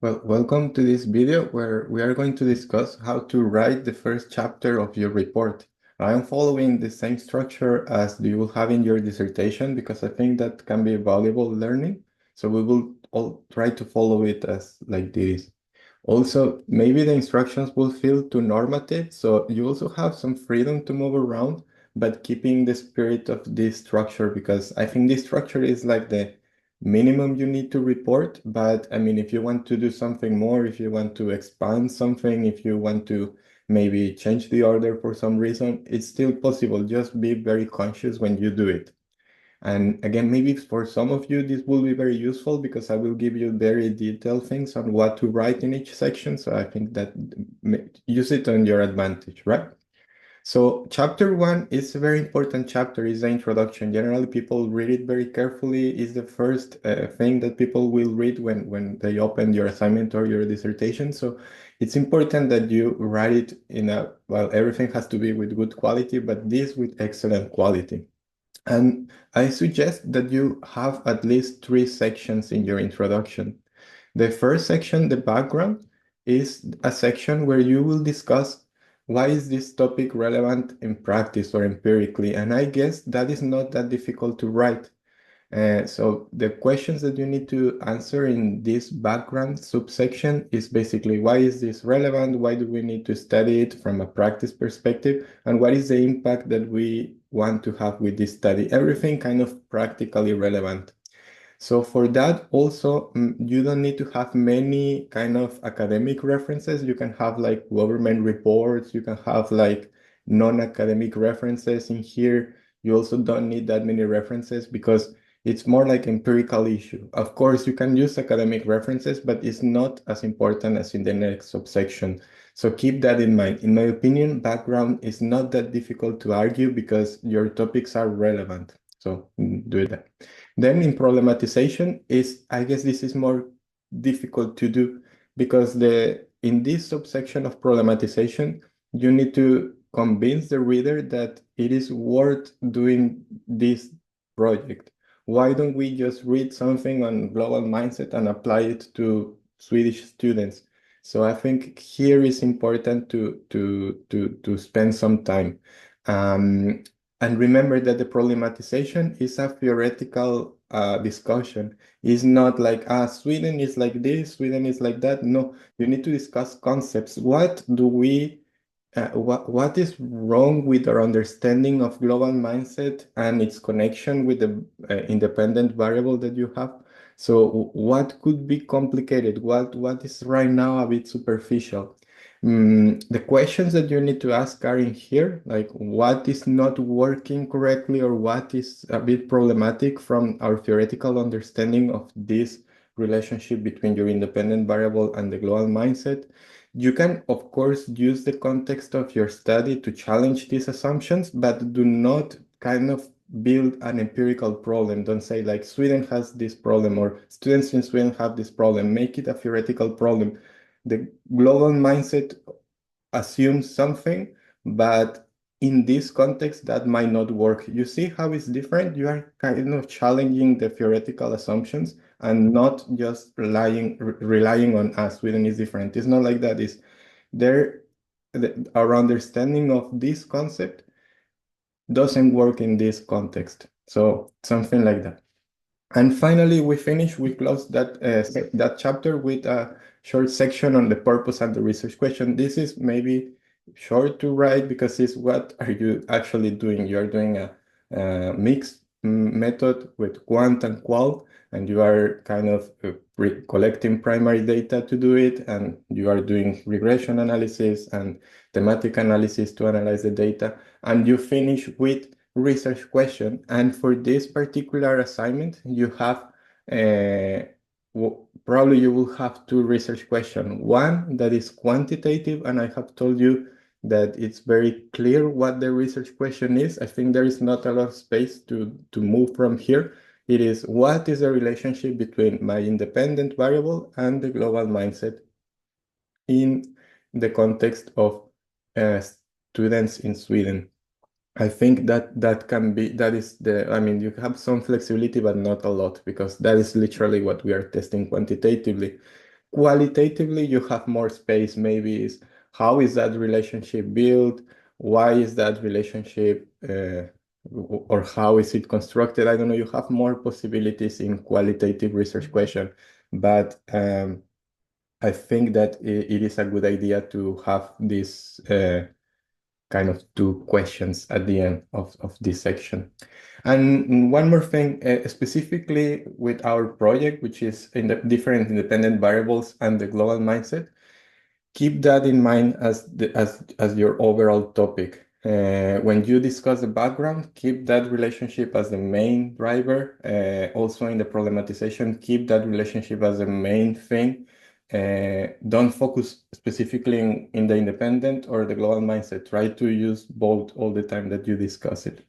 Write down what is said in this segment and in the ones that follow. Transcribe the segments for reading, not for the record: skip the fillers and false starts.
Well, welcome to this video where we are going to discuss how to write the first chapter of your report. I am following the same structure as you will have in your dissertation because I think that can be valuable learning. So we will all try to follow it as like this. Also, maybe the instructions will feel too normative, so you also have some freedom to move around, but keeping the spirit of this structure because I think this structure is like the minimum you need to report. But I mean, if you want to do something more, if you want to expand something, if you want to maybe change the order for some reason, it's still possible. Just be very conscious when you do it. And again, maybe for some of you, this will be very useful because I will give you very detailed things on what to write in each section. So I think that use it on your advantage, right? So chapter one is a very important chapter, is the introduction. Generally, people read it very carefully. Is the first thing that people will read when they open your assignment or your dissertation. So it's important that you write it in a, well, everything has to be with good quality, but this with excellent quality. And I suggest that you have at least three sections in your introduction. The first section, the background, is a section where you will discuss why is this topic relevant in practice or empirically. And I guess that is not that difficult to write. So the questions that you need to answer in this background subsection is basically why is this relevant? Why do we need to study it from a practice perspective? And what is the impact that we want to have with this study? Everything kind of practically relevant. So for that also, you don't need to have many kind of academic references. You can have like government reports, you can have like non-academic references in here. You also don't need that many references because it's more like empirical issue. Of course, you can use academic references, but it's not as important as in the next subsection. So keep that in mind. In my opinion, background is not that difficult to argue because your topics are relevant. So do that. Then in problematization is, I guess this is more difficult to do because in this subsection of problematization, you need to convince the reader that it is worth doing this project. Why don't we just read something on global mindset and apply it to Swedish students? So I think here is important to spend some time. Um, and remember that the problematization is a theoretical discussion. It's not like, Sweden is like this, Sweden is like that. No, you need to discuss concepts. What is wrong with our understanding of global mindset and its connection with the independent variable that you have? So what could be complicated? What is right now a bit superficial? The questions that you need to ask are in here, like what is not working correctly or what is a bit problematic from our theoretical understanding of this relationship between your independent variable and the global mindset. You can, of course, use the context of your study to challenge these assumptions, but do not kind of build an empirical problem. Don't say like Sweden has this problem or students in Sweden have this problem. Make it a theoretical problem. The global mindset assumes something, but in this context, that might not work. You see how it's different? You are kind of challenging the theoretical assumptions and not just relying on Sweden is different. It's not like that. It's there. Our understanding of this concept doesn't work in this context. So something like that. And finally, we close that chapter with a short section on the purpose and the research question. This is maybe short to write because it's what are you actually doing? You are doing a mixed method with quant and qual, and you are kind of collecting primary data to do it, and you are doing regression analysis and thematic analysis to analyze the data, and you finish with research question. And for this particular assignment, you have probably you will have two research questions. One that is quantitative, and I have told you that it's very clear what the research question is. I think there is not a lot of space to move from here. It is what is the relationship between my independent variable and the global mindset in the context of students in Sweden. I think that is I mean, you have some flexibility, but not a lot, because that is literally what we are testing quantitatively. qualitatively you have more space. Maybe is how is that relationship built? Why is that relationship or how is it constructed? I don't know. You have more possibilities in qualitative research question, but I think that it is a good idea to have this kind of two questions at the end of this section. And one more thing, specifically with our project, which is in the different independent variables and the global mindset, keep that in mind as your overall topic. When you discuss the background, keep that relationship as the main driver. Also in the problematization, keep that relationship as the main thing. Don't focus specifically in the independent or the global mindset. Try to use both all the time that you discuss it.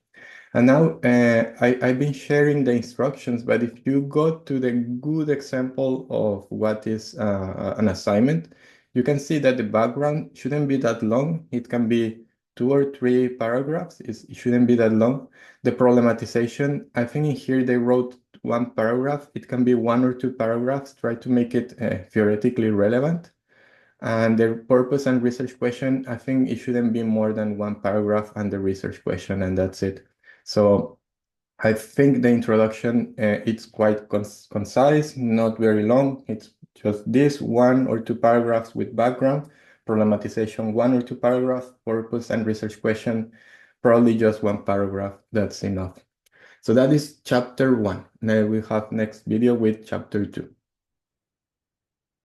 And now I've been sharing the instructions, but if you go to the good example of what is an assignment, you can see that the background shouldn't be that long. It can be 2 or 3 paragraphs. It shouldn't be that long. The problematization, I think in here they wrote 1 paragraph. It can be 1 or 2 paragraphs. Try to make it theoretically relevant. And the purpose and research question, I think it shouldn't be more than 1 paragraph and the research question, and that's it. So I think the introduction, it's quite concise, not very long. It's just this 1 or 2 paragraphs with background, problematization, 1 or 2 paragraphs, purpose and research question, probably just 1 paragraph. That's enough. So that is chapter 1. Now we have next video with chapter 2.